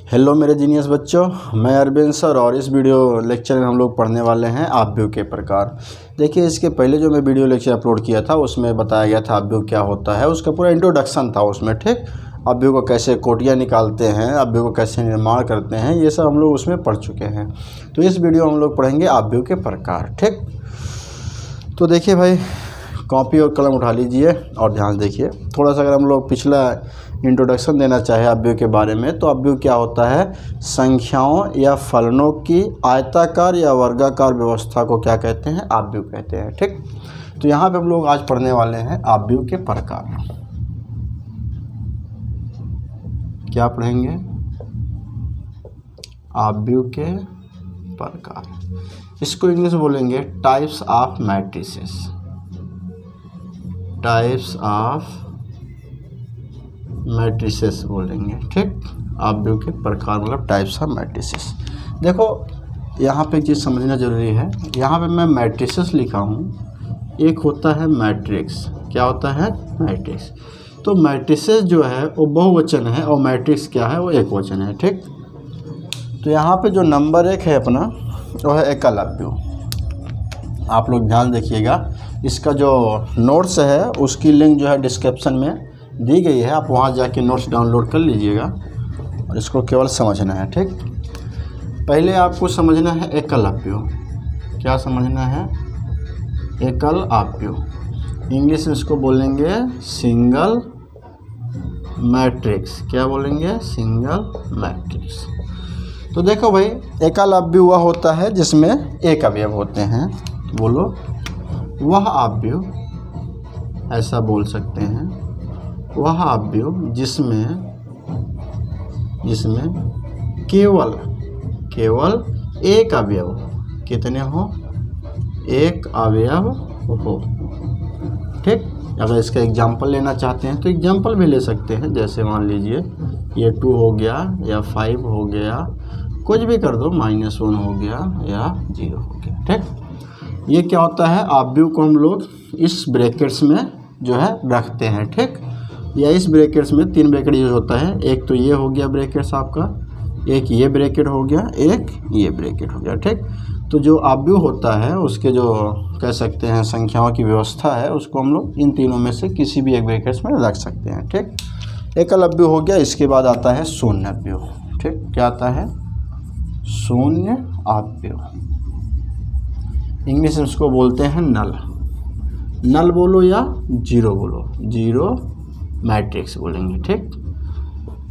Hello मेरे genius बच्चों, मैं अरविंद सर और इस वीडियो लेक्चर में हम लोग पढ़ने वाले हैं अवयव के प्रकार। देखिए, इसके पहले जो मैं वीडियो लेक्चर अपलोड किया था उसमें बताया गया था अवयव क्या होता है, उसका पूरा इंट्रोडक्शन था उसमें। ठीक, अवयव को कैसे कोटियाँ निकालते हैं, अवयव को कैसे निर्माण करते हैं, ये सब हम लोग उसमें पढ़ चुके हैं। तो इस वीडियो में हम लोग पढ़ेंगे अवयव के प्रकार। ठीक, तो देखिए भाई, कॉपी और कलम उठा लीजिए और ध्यान देखिए। थोड़ा सा अगर हम लोग पिछला इंट्रोडक्शन देना चाहे अवयव के बारे में, तो अवयव क्या होता है? संख्याओं या फलनों की आयताकार या वर्गाकार व्यवस्था को क्या कहते हैं? अवयव कहते हैं। ठीक, तो यहाँ पे हम लोग आज पढ़ने वाले हैं अवयव के प्रकार। क्या पढ़ेंगे? अवयव के प्रकार। इसको इंग्लिश में बोलेंगे types of matrices. Types of matrices बोलेंगे। ठीक, अवयव के प्रकार मतलब टाइप्स ऑफ मैट्रिसेस। देखो, यहाँ पे एक चीज़ समझना जरूरी है। यहाँ पे मैं मैट्रिसेस लिखा हूँ, एक होता है मैट्रिक्स। क्या होता है? मैट्रिक्स। तो मैट्रिसेस जो है वो बहुवचन है और मैट्रिक्स क्या है? वो एक वचन है। ठीक, तो यहाँ पे जो नंबर 1 है अपना, वो है एकल अवयव। आप लोग ध्यान देखिएगा, इसका जो नोट्स है उसकी लिंक जो है डिस्क्रिप्शन में दी गई है, आप वहाँ जाके नोट्स डाउनलोड कर लीजिएगा और इसको केवल समझना है। ठीक, पहले आपको समझना है एकल अवयव। क्या समझना है? एकल अवयव। इंग्लिश में इसको बोलेंगे सिंगल मैट्रिक्स। क्या बोलेंगे? Single matrix. तो देखो भाई, एकल अवयव वह होता है जिसमें एक अवयव होते हैं। बोलो, वह अवयव, ऐसा बोल सकते हैं, वह अवयव जिसमें केवल एक अवयव, कितने हो? एक अवयव हो। ठीक, अगर इसका एग्जाम्पल लेना चाहते हैं तो एग्जाम्पल भी ले सकते हैं। जैसे मान लीजिए ये 2 हो गया या 5 हो गया, कुछ भी कर दो, -1 हो गया या 0 हो गया। ठीक, ये क्या होता है? अवयव को हम लोग इस ब्रैकेट्स में जो है रखते हैं। ठीक, या इस ब्रैकेट्स में 3 ब्रैकेट यूज होता है। एक तो ये हो गया ब्रैकेट्स आपका, एक ये ब्रैकेट हो गया, एक ये ब्रैकेट हो गया। ठीक, तो जो अवयव होता है उसके जो कह सकते हैं संख्याओं की व्यवस्था है, उसको हम लोग इन तीनों में से किसी भी एक ब्रैकेट्स में रख सकते हैं। ठीक, एकल अवयव हो गया। इसके बाद आता है शून्य अवयव। ठीक, क्या आता है? शून्य अवयव। इंग्लिश में उसको बोलते हैं नल। नल बोलो या जीरो बोलो, जीरो मैट्रिक्स बोलेंगे। ठीक,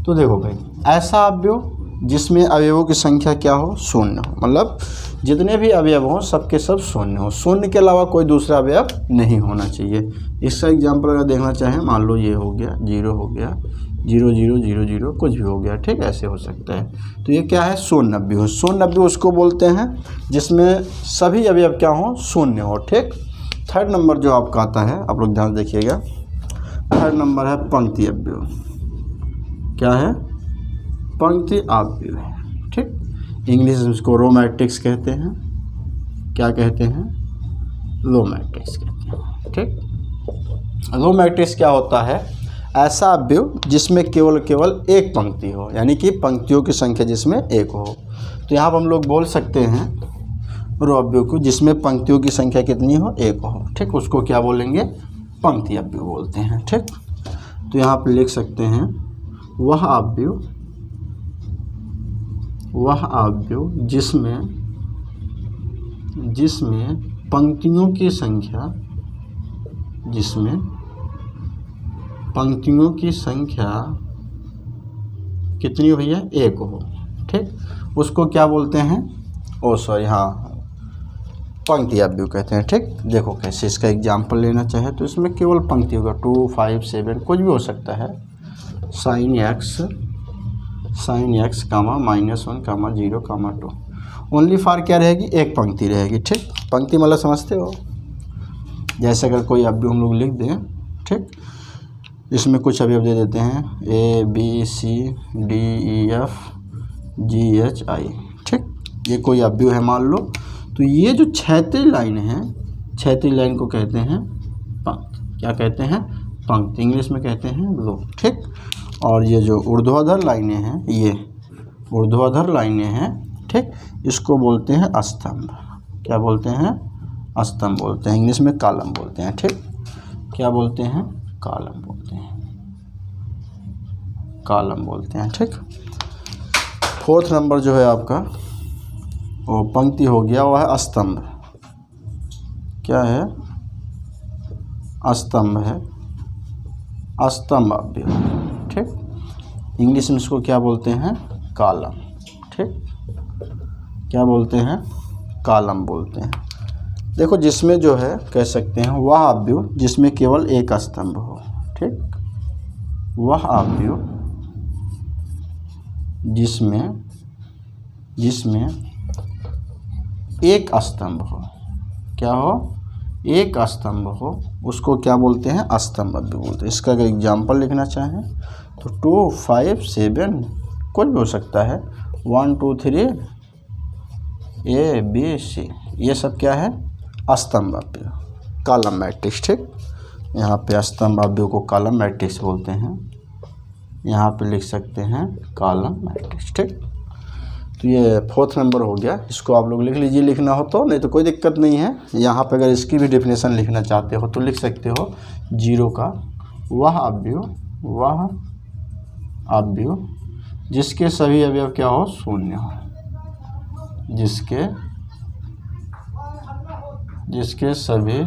तो देखो भाई, ऐसा अवयव जिसमें अवयवों की संख्या क्या हो? शून्य हो। मतलब जितने भी अवयव हों सबके सब शून्य हो। शून्य के अलावा कोई दूसरा अवयव नहीं होना चाहिए। इसका एग्जाम्पल अगर देखना चाहें, मान लो ये हो गया, 0 हो गया, 0 0 0 0, कुछ भी हो गया। ठीक, ऐसे हो सकता है। तो ये क्या है? शून्य अवयव। शून्य अवयव उसको बोलते हैं जिसमें सभी अवयव क्या हो? शून्य हो। ठीक, थर्ड नंबर जो आपका आता है, आप लोग ध्यान देखिएगा, थर्ड नंबर है पंक्ति अवयव। क्या है? पंक्ति अवयव है। ठीक, इंग्लिश में इसको रो मैट्रिक्स कहते हैं। क्या कहते हैं? रो मैट्रिक्स कहते हैं। ठीक, रो मैट्रिक्स क्या होता है? ऐसा अवयव जिसमें केवल एक पंक्ति हो, यानी कि पंक्तियों की संख्या जिसमें एक हो। तो यहाँ पर हम लोग बोल सकते हैं रो अवयव को जिसमें पंक्तियों की संख्या कितनी हो? एक हो। ठीक, उसको क्या बोलेंगे? पंक्ति अवयव बोलते हैं। ठीक, तो यहाँ पे लिख सकते हैं वह अवयव जिसमें पंक्तियों की संख्या कितनी हो भैया? एक हो। ठीक, उसको क्या बोलते हैं? हाँ, पंक्ति अवयव कहते हैं। ठीक, देखो कैसे, इसका एग्जाम्पल लेना चाहे तो इसमें केवल पंक्ति होगा, 2 5 7, कुछ भी हो सकता है। sin x, -1, -0, 2, ओनली फॉर क्या रहेगी? एक पंक्ति रहेगी। ठीक, पंक्ति मतलब समझते हो? जैसे अगर कोई अवयव हम लोग लिख दें, ठीक, इसमें कुछ अवयव दे देते हैं, A B C D E F G H I। ठीक, ये कोई अवयव है मान लो। तो ये जो क्षैतिज लाइन है, क्षैतिज लाइन को कहते हैं पंक्ति। क्या कहते हैं? पंक्ति। इंग्लिश में कहते हैं रो। ठीक, और ये जो ऊर्ध्वाधर लाइनें हैं, ये ऊर्ध्वाधर लाइनें हैं, ठीक, इसको बोलते हैं स्तंभ। क्या बोलते हैं? स्तंभ बोलते हैं, इंग्लिश में कॉलम बोलते हैं, ठीक। क्या बोलते हैं? कॉलम बोलते हैं, कॉलम बोलते हैं, ठीक। फोर्थ नंबर जो है आपका वो पंक्ति हो गया, वो है स्तंभ। क्या है? स्तंभ है, स्तंभ अवयव, ठीक। इंग्लिश में इसको क्या बोलते हैं? कॉलम, ठीक। क्या बोलते हैं? कॉलम बोलते हैं। देखो, जिसमें जो है कह सकते हैं वह अवयव जिसमें केवल एक स्तंभ हो, ठीक। वह अवयव जिसमें एक स्तंभ हो। क्या हो? एक स्तंभ हो, उसको क्या बोलते हैं? स्तंभ अवयव बोलते हैं। इसका अगर एग्जाम्पल लिखना चाहें तो 2, 5, 7 कुछ भी हो सकता है, 1, 2, 3 A, B, C, ये सब क्या है? स्तंभ अवयव, कॉलम मैट्रिक्स, ठीक। यहाँ पे स्तंभ अवयव को कॉलम मैट्रिक्स बोलते हैं। यहाँ पे लिख सकते हैं कॉलम मैट्रिक्स, ठीक। तो ये फोर्थ नंबर हो गया, इसको आप लोग लिख लीजिए, लिखना हो तो, नहीं तो कोई दिक्कत नहीं है। यहाँ पे अगर इसकी भी डेफिनेशन लिखना चाहते हो तो लिख सकते हो। जीरो का वह अवयव जिसके सभी अवयव क्या हो? शून्य हो। जिसके सभी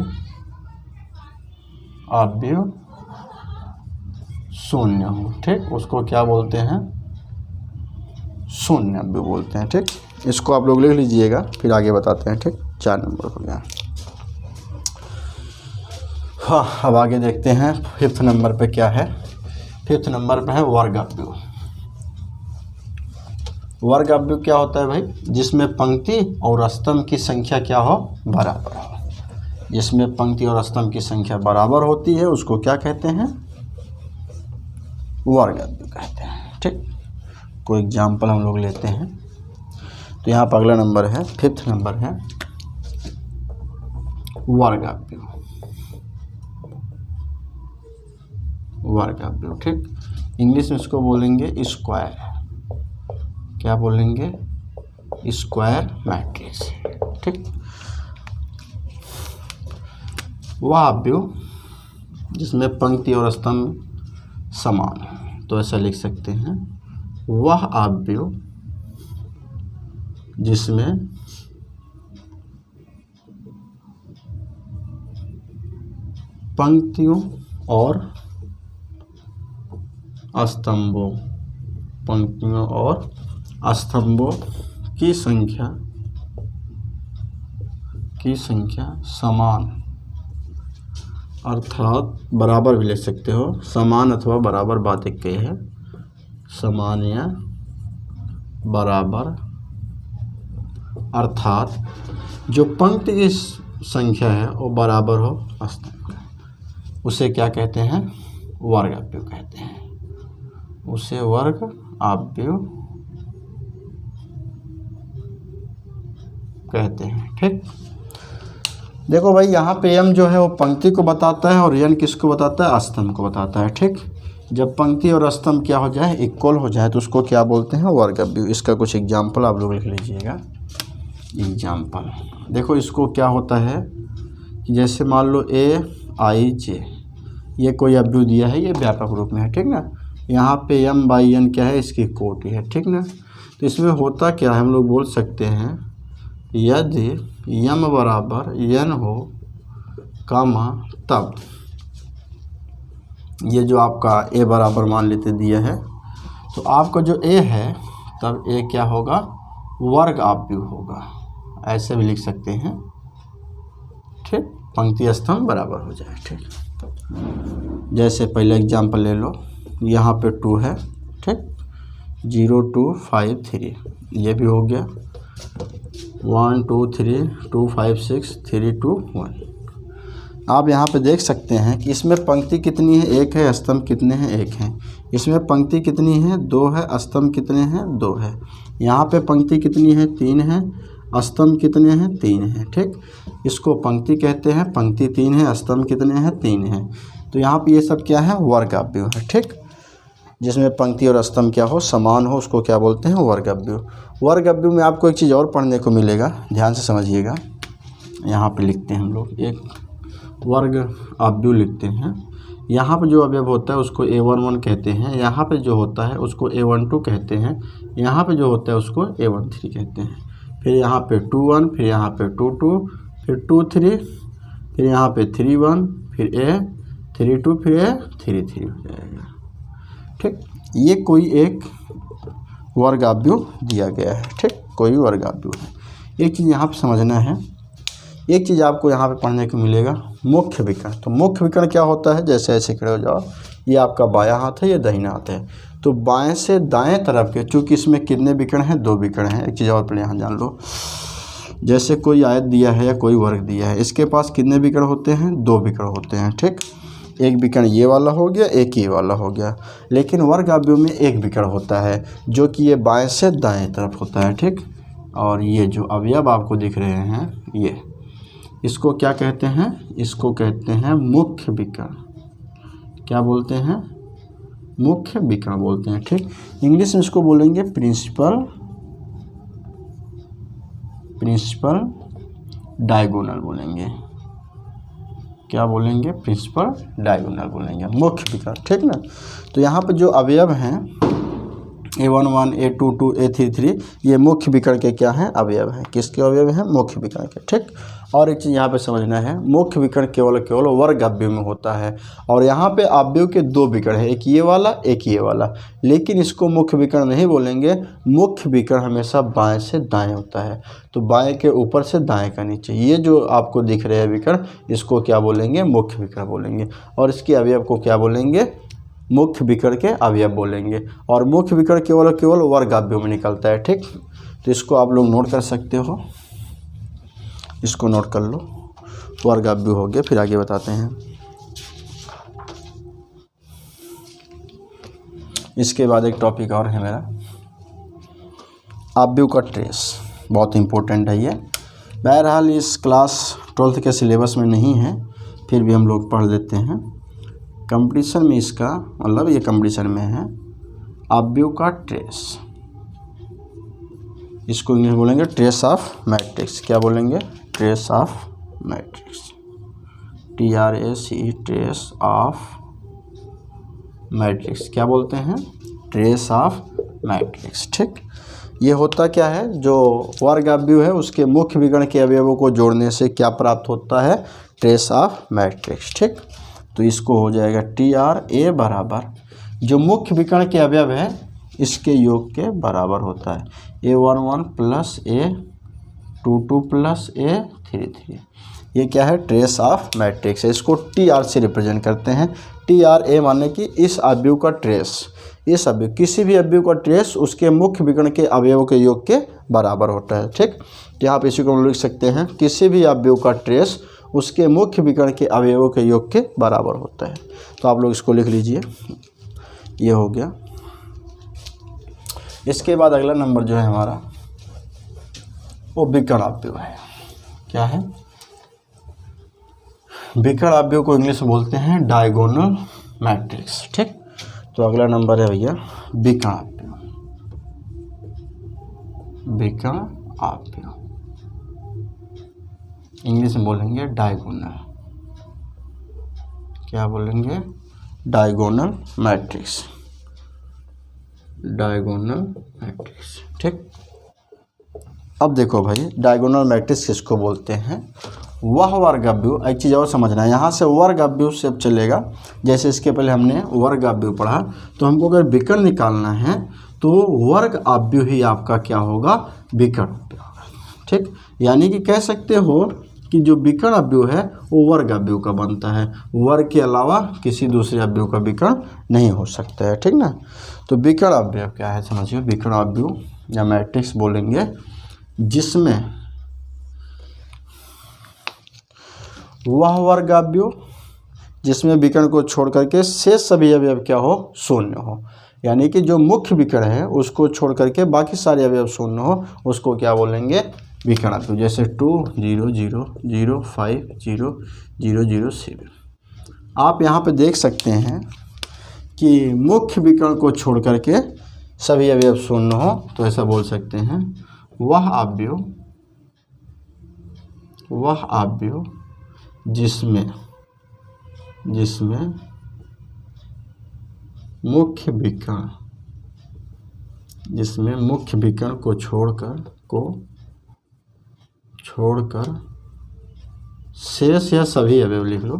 अवयव शून्य हो, ठीक, उसको क्या बोलते हैं? शून्य अवयव बोलते हैं, ठीक। इसको आप लोग लिख लीजिएगा, फिर आगे बताते हैं, ठीक। 4 नंबर हो गया। हाँ, अब आगे देखते हैं फिफ्थ नंबर पे क्या है। फिफ्थ नंबर पे है वर्ग अवयव। वर्ग अवयव क्या होता है भाई? जिसमें पंक्ति और स्तंभ की संख्या क्या हो? बराबर हो। जिसमें पंक्ति और स्तंभ की संख्या बराबर होती है उसको क्या कहते हैं? वर्ग अवयव कहते हैं, ठीक। कोई एग्जाम्पल हम लोग लेते हैं तो यहाँ पर अगला नंबर है, फिफ्थ नंबर है वर्ग अवयव। वर्ग अवयव, ठीक। इंग्लिश में इसको बोलेंगे स्क्वायर। क्या बोलेंगे? स्क्वायर मैट्रिक्स, ठीक। वह अवयव जिसमें पंक्ति और स्तंभ समान है, तो ऐसा लिख सकते हैं, वह अवयव जिसमें पंक्तियों और स्तंभों की संख्या समान, अर्थात बराबर भी ले सकते हो। समान अथवा बराबर बात एक ही है। समान या बराबर, अर्थात जो पंक्ति की संख्या है वो बराबर हो स्तंभ का, उसे क्या कहते हैं? वर्ग अवयव कहते हैं। उसे वर्ग अवयव कहते हैं, ठीक। देखो भाई, यहाँ पे m जो है वो पंक्ति को बताता है और n किसको बताता है? स्तंभ को बताता है, ठीक। जब पंक्ति और स्तंभ क्या हो जाए? इक्वल हो जाए तो उसको क्या बोलते हैं? वर्ग अवयव। इसका कुछ एग्जाम्पल आप लोग लिख लीजिएगा। एग्जाम्पल देखो, इसको क्या होता है कि जैसे मान लो A_I_J, ये कोई अवयव दिया है, ये व्यापक रूप में है, ठीक ना। यहाँ पे m/n क्या है? इसकी कोटि है, ठीक ना। तो इसमें होता क्या है? हम लोग बोल सकते हैं, यदि m बराबर n हो, कामा, तब ये जो आपका a बराबर मान लेते दिया है, तो आपका जो a है तब a क्या होगा? वर्ग अवयव होगा। ऐसे भी लिख सकते हैं, ठीक। पंक्ति स्तंभ बराबर हो जाए, ठीक। जैसे पहले एग्जाम्पल ले लो, यहाँ पे 2 है, ठीक। 0, 2, 5, 3 ये भी हो गया। 1, 2, 3, 2, 5, 6, 3, 2, 1। आप यहाँ पे देख सकते हैं कि इसमें पंक्ति कितनी है? 1 है। स्तंभ कितने हैं? 1 हैं। इसमें पंक्ति कितनी है? 2 है। स्तंभ कितने हैं? 2 है। यहाँ पे पंक्ति कितनी है? 3 है। स्तंभ कितने हैं? 3 हैं, ठीक। इसको पंक्ति कहते हैं, पंक्ति 3 है, स्तंभ कितने हैं? 3 हैं। तो यहाँ पे ये सब क्या है? वर्ग अवयव है, ठीक। जिसमें पंक्ति और स्तंभ क्या हो, समान हो, उसको क्या बोलते हैं, वर्गाव्यूह। वर्गाव्यूह में आपको एक चीज़ और पढ़ने को मिलेगा, ध्यान से समझिएगा। यहाँ पे लिखते हैं हम लोग एक वर्गाव्यूह लिखते हैं। यहाँ पे जो अवयव होता है उसको A11 कहते हैं, यहाँ पे जो होता है उसको A12 कहते हैं, यहाँ पे जो होता है उसको A13 कहते हैं। फिर यहाँ पे 21, फिर यहाँ पे 22, फिर 23, फिर यहाँ पे 31, फिर A32, फिर A33 हो जाएगा। ठीक, ये कोई एक वर्गाव्यूह दिया गया है। ठीक, कोई वर्गाव्यूह है। एक चीज़ यहाँ पे समझना है, एक चीज़ आपको यहाँ पे पढ़ने को मिलेगा, मुख्य विकर्ण। तो मुख्य विकर्ण क्या होता है, जैसे ऐसे खड़े हो जाओ, ये आपका बायां हाथ है, ये दाहिना हाथ है। तो बाएं से दाएं तरफ के, चूँकि इसमें कितने विकर्ण हैं, 2 विकर्ण हैं। एक चीज़ और पहले यहाँ जान लो, जैसे कोई आयत दिया है या कोई वर्ग दिया है, इसके पास कितने विकर्ण होते हैं, 2 विकर्ण होते हैं। ठीक, एक विकर्ण ये वाला हो गया, एक ये वाला हो गया। लेकिन वर्गाव्यूह में एक विकर्ण होता है जो कि ये बाएं से दाएं तरफ होता है। ठीक, और ये जो अवयव आपको दिख रहे हैं, ये इसको क्या कहते हैं, इसको कहते हैं मुख्य विकर्ण। क्या बोलते हैं, मुख्य विकर्ण बोलते हैं। ठीक, इंग्लिश में इसको बोलेंगे प्रिंसिपल डायगोनल बोलेंगे। क्या बोलेंगे, प्रिंसिपल डायगोनल बोलेंगे, मुख्य विकर्ण। ठीक ना। तो यहाँ पर जो अवयव हैं A11, A22, A33, ये मुख्य विकर्ण के क्या हैं, अवयव हैं। किसके अवयव हैं, मुख्य विकर्ण के। ठीक, और एक चीज़ यहाँ पे समझना है, मुख्य विकर्ण केवल वर्गाव्यूह में होता है। और यहाँ पे अवयव के 2 विकर्ण है, एक ये वाला, एक ये वाला। लेकिन इसको मुख्य विकर्ण नहीं बोलेंगे, मुख्य विकर्ण हमेशा बाएं से दाएं होता है। तो बाएं के ऊपर से दाएं का नीचे, ये जो आपको दिख रहे हैं विकर्ण, इसको क्या बोलेंगे, मुख्य विकर्ण बोलेंगे। और इसके अवयव को क्या बोलेंगे, मुख्य विकर्ण के अवयव बोलेंगे। और मुख्य विकर्ण केवल वर्गाव्यूह में निकलता है। ठीक, तो इसको आप लोग नोट कर सकते हो, इसको नोट कर लो, वर्गाव्यूह हो गया। फिर आगे बताते हैं। इसके बाद एक टॉपिक और है मेरा, अवयव का ट्रेस। बहुत इंपॉर्टेंट है ये। बहरहाल इस क्लास 12th के सिलेबस में नहीं है, फिर भी हम लोग पढ़ लेते हैं। कंपटीशन में इसका मतलब, ये कंपटीशन में है, अवयव का ट्रेस। इसको इंग्लिश में बोलेंगे ट्रेस ऑफ मैट्रिक्स। क्या बोलेंगे, trace of matrix, TRACE, trace of matrix. क्या बोलते हैं, ट्रेस ऑफ मैट्रिक्स। ठीक, ये होता क्या है, जो वर्गाव्यूह है उसके मुख्य विकर्ण के अवयवों को जोड़ने से क्या प्राप्त होता है, ट्रेस ऑफ मैट्रिक्स। ठीक, तो इसको हो जाएगा TRA बराबर, जो मुख्य विकर्ण के अवयव है इसके योग के बराबर होता है, A11 plus A22 plus A33। ये क्या है, ट्रेस ऑफ मैट्रिक्स है। इसको TR से रिप्रेजेंट करते हैं। TRA माने कि इस अवयव का ट्रेस, इस अवयव, किसी भी अवयव का ट्रेस उसके मुख्य विकर्ण के अवयवों के योग के बराबर होता है। ठीक, यहाँ पे इसी को हम लिख सकते हैं, किसी भी अवयव का ट्रेस उसके मुख्य विकर्ण के अवयवों के योग के बराबर होता है। तो आप लोग इसको लिख लीजिए, ये हो गया। इसके बाद अगला नंबर जो है हमारा, वो विकर्ण अवयव है। क्या है, विकर्ण अवयव को इंग्लिश में बोलते हैं डायगोनल मैट्रिक्स। ठीक, तो अगला नंबर है भैया विकर्ण अवयव। विकर्ण अवयव इंग्लिश में बोलेंगे डायगोनल। क्या बोलेंगे, डायगोनल मैट्रिक्स, डायगोनल मैट्रिक्स। ठीक, अब देखो भाई, डायगोनल मैट्रिक्स किसको बोलते हैं, वह वर्गाव्यूह। एक चीज़ और समझना है, यहाँ से वर्गाव्यूह से अब चलेगा। जैसे इसके पहले हमने वर्गाव्यूह पढ़ा, तो हमको अगर विकर्ण निकालना है तो वर्गाव्यूह ही आपका क्या होगा, विकर्ण होगा। ठीक, यानी कि कह सकते हो कि जो विकर्ण अवयव है वो वर्गाव्यूह का बनता है, वर्ग के अलावा किसी दूसरे अवयव का विकर्ण नहीं हो सकता है। ठीक ना। तो विकर्ण अवयव क्या है समझिए, विकर्ण अवयव या मैट्रिक्स बोलेंगे जिसमें वह वर्गाव्यूह जिसमें विकर्ण को छोड़ करके शेष सभी अवयव क्या हो, शून्य हो। यानी कि जो मुख्य विकर्ण है उसको छोड़ करके बाकी सारे अवयव शून्य हो, उसको क्या बोलेंगे, विकर्ण अवयव। जैसे 2 0 0 0 5 0 0 0 7। आप यहाँ पे देख सकते हैं कि मुख्य विकर्ण को छोड़ करके सभी अवयव शून्य हो, तो ऐसा बोल सकते हैं वह अवयव जिसमें मुख्य विकर्ण को छोड़कर शेष या सभी अवयव लिख लो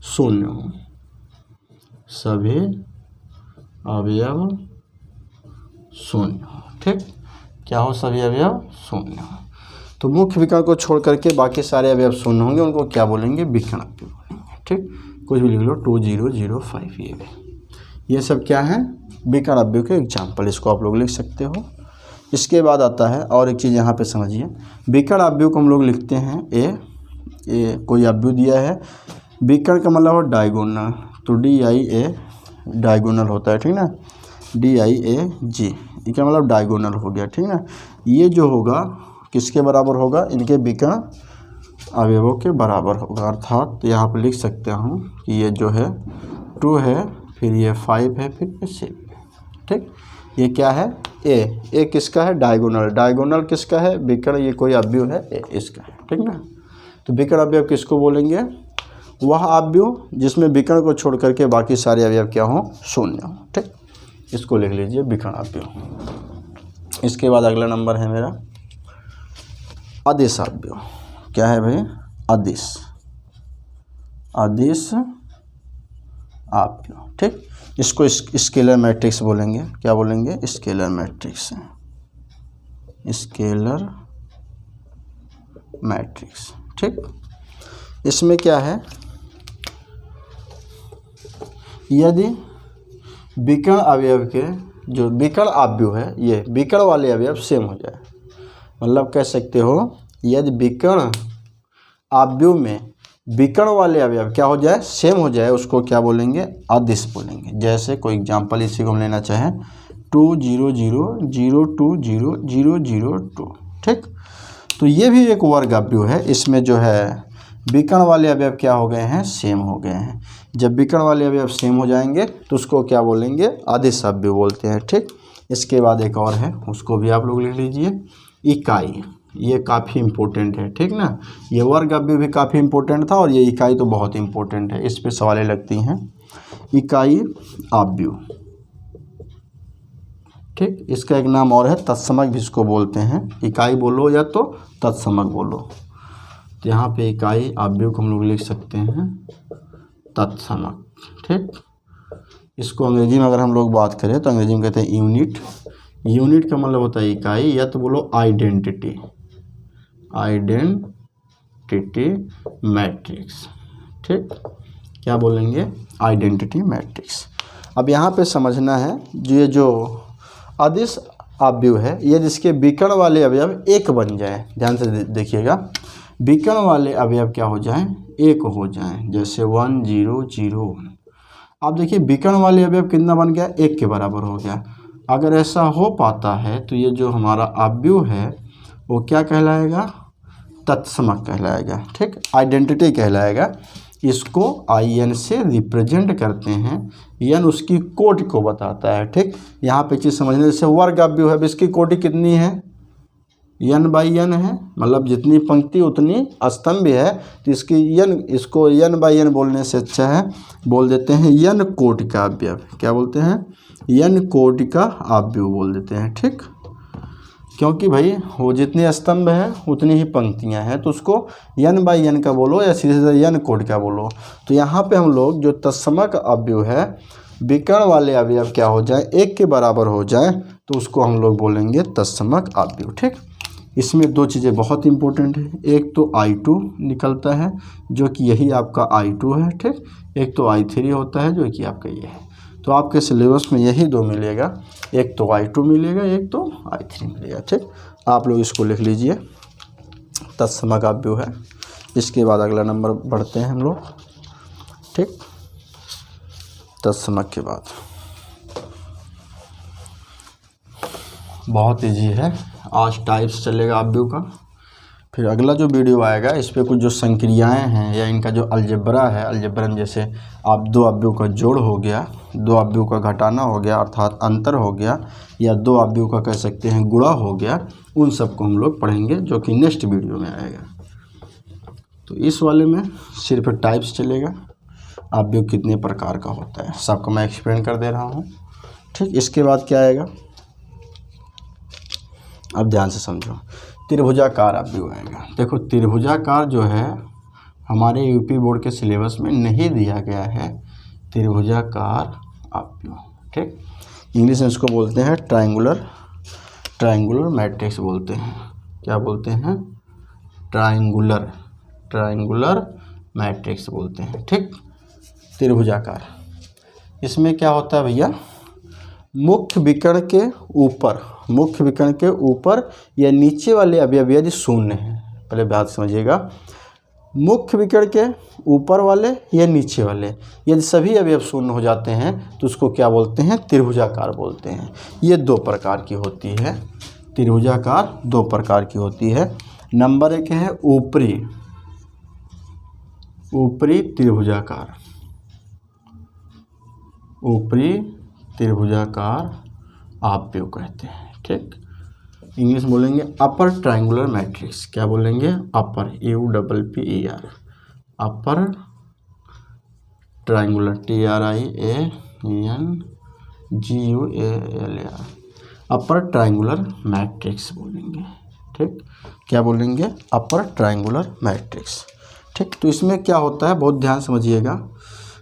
शून्य हो, सभी अवयव शून्य हो। ठीक, क्या हो? सभी अवयव शून्य हो। तो मुख्य विकर्ण को छोड़ करके बाकी सारे अवयव शून्य होंगे, उनको क्या बोलेंगे? विकर्ण अवयव बोलेंगे। ठीक, कुछ भी लिख लो 2005 ये सब क्या है? विकर्ण अवयव के एग्जाम्पल, इसको आप लोग लिख सकते हो। इसके बाद आता है और एक चीज़ यहाँ पे समझिए, विकर्ण अवयव को हम लोग लिखते हैं ए कोई अवयव दिया है, विकर्ण का मतलब हो डायगोनल, तो DIA डायगोनल होता है, ठीक ना, DIAG इसका मतलब डायगोनल हो गया, ठीक ना। ये जो होगा किसके बराबर होगा? इनके विकर्ण अवयवों के बराबर होगा, अर्थात यहाँ पर लिख सकते हूँ कि ये जो है 2 है, फिर ये 5 है, फिर ये 6 है। ठीक, ये क्या है? ए किसका है? डायगोनल किसका है? विकर्ण, ये कोई अवयव है ए इसका है, ठीक ना। तो विकर्ण अवयव किसको बोलेंगे? वह अवयव जिसमें विकर्ण को छोड़ करके बाकी सारे अवयव क्या हो? शून्य हो। ठीक, इसको लिख लीजिए विकर्ण अवयव। इसके बाद अगला नंबर है मेरा अदिश अवयव। क्या है भाई? अदिश अवयव। ठीक, इसको स्केलर मैट्रिक्स बोलेंगे। क्या बोलेंगे? Scalar matrix. ठीक, इसमें क्या है? यदि विकर्ण अवयव के जो विकर्ण अवयव है, ये विकर्ण वाले अवयव सेम हो जाए, मतलब कह सकते हो यदि विकर्ण अवयव में विकर्ण वाले अवयव क्या हो जाए? सेम हो जाए, उसको क्या बोलेंगे? अदिश बोलेंगे। जैसे कोई एग्जांपल इसी को हम लेना चाहें 2 0 0 0 2 0 0 0 2। ठीक, तो ये भी एक वर्ग अवयव है। इसमें जो है विकर्ण वाले अवयव क्या हो गए हैं? सेम हो गए हैं। जब विकर्ण वाले अवयव सेम हो जाएंगे तो उसको क्या बोलेंगे? अदिश अवयव बोलते हैं। ठीक, इसके बाद एक और है, उसको भी आप लोग लिख लीजिए, इकाई। ये काफ़ी इम्पोर्टेंट है, ठीक ना। ये वर्ग अवयव भी काफ़ी इम्पोर्टेंट था और ये इकाई तो बहुत इम्पोर्टेंट है, इस पे सवालें लगती हैं। इकाई अवयव, ठीक, इसका एक नाम और है तत्समक भी इसको बोलते हैं। इकाई बोलो या तो तत्समक बोलो। तो यहाँ पे इकाई अवयव को हम लोग लिख सकते हैं तत्समक। ठीक, इसको अंग्रेजी में अगर हम लोग बात करें तो अंग्रेजी में कहते हैं यूनिट। यूनिट का मतलब होता है इकाई, या तो बोलो आइडेंटिटी मैट्रिक्स। ठीक, क्या बोलेंगे? Identity matrix. अब यहाँ पे समझना है, जो अदिश अवयव है, ये जिसके विकर्ण वाले अवयव एक बन जाए, ध्यान से देखिएगा, विकर्ण वाले अवयव क्या हो जाएं? एक हो जाएं। जैसे 1 0 0 1। अब देखिए विकर्ण वाले अवयव कितना बन गया? एक के बराबर हो गया। अगर ऐसा हो पाता है तो ये जो हमारा अवयव है वो क्या कहलाएगा? तत्समक कहलाएगा। ठीक, आइडेंटिटी कहलाएगा। इसको IN से रिप्रेजेंट करते हैं। n उसकी कोटि को बताता है। ठीक, यहाँ पे चीज़ समझने, जैसे वर्ग अवयव है, अब इसकी कोटि कितनी है? n/n है, मतलब जितनी पंक्ति उतनी स्तंभ है, तो इसको n/n बोलने से अच्छा है बोल देते हैं n कोटि का अवयव। क्या बोलते हैं? n कोटि का अवयव बोल देते हैं। ठीक, क्योंकि भाई वो जितने स्तंभ हैं उतनी ही पंक्तियां हैं, तो उसको n/n का बोलो या सीधे सीधे n कोटि का बोलो। तो यहाँ पे हम लोग जो तत्समक अवयव है, विकर्ण वाले अवयव क्या हो जाए? एक के बराबर हो जाए, तो उसको हम लोग बोलेंगे तत्समक अवयव। ठीक, इसमें दो चीज़ें बहुत इंपॉर्टेंट है, एक तो I2 निकलता है जो कि यही आपका I2 है। ठीक, एक तो I3 होता है जो कि आपका ये है। तो आपके सिलेबस में यही दो मिलेगा, एक तो I2 मिलेगा, एक तो I3 मिलेगा। ठीक, आप लोग इसको लिख लीजिए, तत्समक अवयव है। इसके बाद अगला नंबर बढ़ते हैं हम लोग। ठीक, तत्समक के बाद बहुत ईजी है, आज टाइप्स चलेगा अवयव का। फिर अगला जो वीडियो आएगा इस पे कुछ जो संक्रियाएं हैं या इनका जो अलजेब्रा है, अलजेब्रन जैसे आप दो अवयव का जोड़ हो गया, दो अवयव का घटाना हो गया अर्थात अंतर हो गया, या दो अवयव का कह सकते हैं गुणा हो गया, उन सब को हम लोग पढ़ेंगे जो कि नेक्स्ट वीडियो में आएगा। तो इस वाले में सिर्फ टाइप्स चलेगा, अवयव कितने प्रकार का होता है सबको मैं एक्सप्लेन कर दे रहा हूँ। ठीक, इसके बाद क्या आएगा, अब ध्यान से समझो, त्रिभुजाकार अवयव आएगा। देखो त्रिभुजाकार जो है हमारे यूपी बोर्ड के सिलेबस में नहीं दिया गया है, त्रिभुजाकार अवयव। ठीक, इंग्लिश में इसको बोलते हैं ट्रायंगुलर मैट्रिक्स बोलते हैं। क्या बोलते हैं? ट्रायंगुलर मैट्रिक्स बोलते हैं। ठीक, त्रिभुजाकार, इसमें क्या होता है भैया, मुख्य विकर्ण के ऊपर या नीचे वाले अवयव यदि शून्य है, पहले बात समझिएगा, मुख्य विकर्ण के ऊपर वाले या नीचे वाले यदि सभी अवयव शून्य हो जाते हैं तो उसको क्या बोलते हैं? त्रिभुजाकार बोलते हैं। ये दो प्रकार की होती है, त्रिभुजाकार दो प्रकार की होती है। नंबर एक है ऊपरी त्रिभुजाकार, ऊपरी त्रिभुजाकार अवयव कहते हैं। ठीक, इंग्लिश बोलेंगे अपर ट्रायंगुलर मैट्रिक्स। क्या बोलेंगे? अपर, UPPER, upper triangular, TRIANGULAR, upper triangular matrix बोलेंगे। ठीक, क्या बोलेंगे? Upper triangular matrix. ठीक, तो इसमें क्या होता है बहुत ध्यान समझिएगा,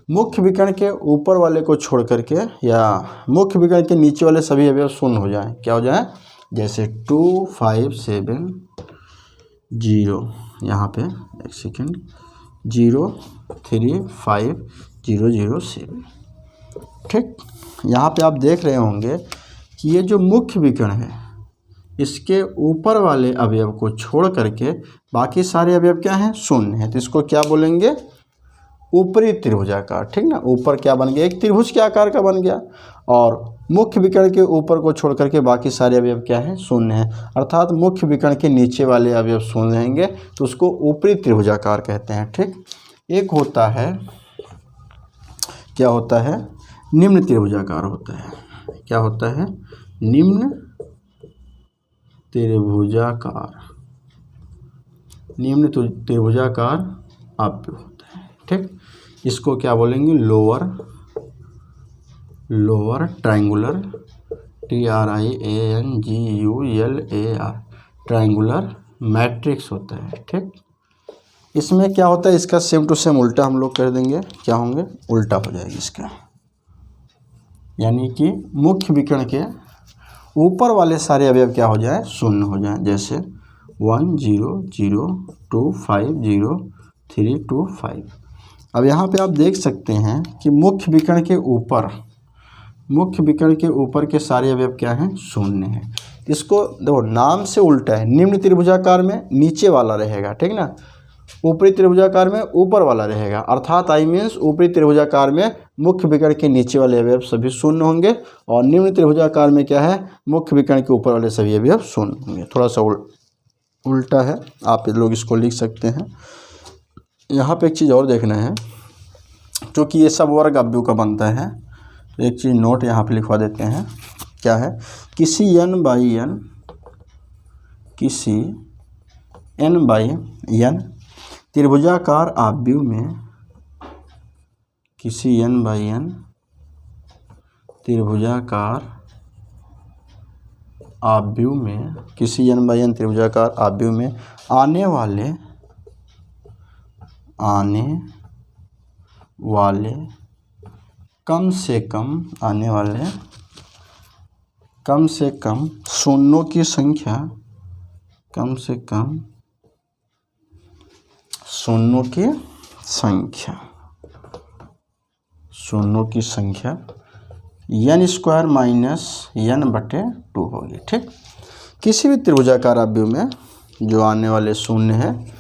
मुख्य विकर्ण के ऊपर वाले को छोड़ करके या मुख्य विकर्ण के नीचे वाले सभी अवयव शून्य हो जाएं। क्या हो जाए? जैसे 2 5 7 0, यहाँ पे एक सेकेंड, 0 3 5 0 0 7। ठीक, यहाँ पे आप देख रहे होंगे कि ये जो मुख्य विकर्ण है इसके ऊपर वाले अवयव को छोड़ करके बाकी सारे अवयव क्या हैं? शून्य हैं। तो इसको क्या बोलेंगे? ऊपरी त्रिभुजाकार। ठीक ना, ऊपर क्या बन गया? एक त्रिभुज के आकार का बन गया, और मुख्य विकर्ण के ऊपर को छोड़ करके बाकी सारे अवयव क्या हैं? शून्य हैं, अर्थात मुख्य विकर्ण के नीचे वाले अवयव शून्य रहेंगे तो उसको ऊपरी त्रिभुजाकार कहते हैं। ठीक, एक होता है, क्या होता है? निम्न त्रिभुजाकार होता है। क्या होता है? निम्न त्रिभुजाकार, निम्न त्रिभुजाकार अवयव होता है। ठीक, इसको क्या बोलेंगे? Lower triangular, TRIANGULAR, triangular matrix होता है। ठीक, इसमें क्या होता है? इसका सेम टू सेम उल्टा हम लोग कर देंगे। क्या होंगे? उल्टा हो जाएगी इसका, यानी कि मुख्य विकर्ण के ऊपर वाले सारे अवयव क्या हो जाए? शून्य हो जाए। जैसे 1 0 0 2 5 0 3 2 5। अब यहाँ पे आप देख सकते हैं कि मुख्य विकर्ण के ऊपर के सारे अवयव क्या हैं? शून्य हैं। इसको देखो नाम से उल्टा है, निम्न त्रिभुजाकार में नीचे वाला रहेगा। ठीक ना, ऊपरी त्रिभुजाकार में ऊपर वाला रहेगा, अर्थात आई मीन्स ऊपरी त्रिभुजाकार में मुख्य विकर्ण के नीचे वाले अवयव सभी शून्य होंगे, और निम्न त्रिभुजाकार में क्या है? मुख्य विकर्ण के ऊपर वाले सभी अवयव शून्य होंगे। थोड़ा सा उल्टा है, आप लोग इसको लिख सकते हैं। यहाँ पे एक चीज़ और देखना है, क्योंकि ये सब वर्ग अवयव का बनता है, तो एक चीज़ नोट यहाँ पे लिखवा देते हैं। क्या है? किसी n बाई n त्रिभुजाकार अवयव में, किसी n बाई n त्रिभुजाकार अवयव में, किसी n बाई n त्रिभुजाकार अवयव में आने वाले कम से कम शून्यों की संख्या, कम से कम शून्यों की संख्या n² माइनस n/2 होगी। ठीक, किसी भी त्रिभुजाकार अवयव में जो आने वाले शून्य हैं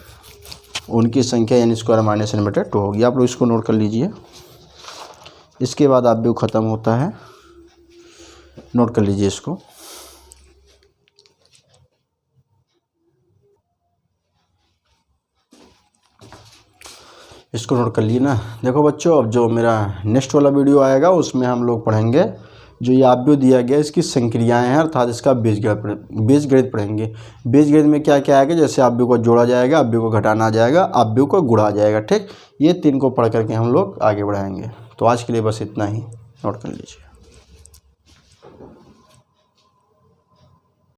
उनकी संख्या n² माइनस n/2 होगी। आप लोग इसको नोट कर लीजिए। इसके बाद अवयव खत्म होता है, नोट कर लीजिए इसको। इसको नोट कर लिए ना। देखो बच्चों, अब जो मेरा नेक्स्ट वाला वीडियो आएगा उसमें हम लोग पढ़ेंगे जो ये आव्यूह दिया गया इसकी संक्रियाएं हैं, अर्थात इसका बीजगणित पढ़ेंगे। बीजगणित में क्या क्या आएगा, जैसे आव्यूह को जोड़ा जाएगा, आव्यूह को घटाना जाएगा, आव्यूह को गुणा जाएगा। ठीक, ये 3 को पढ़ करके हम लोग आगे बढ़ाएंगे। तो आज के लिए बस इतना ही, नोट कर लीजिए।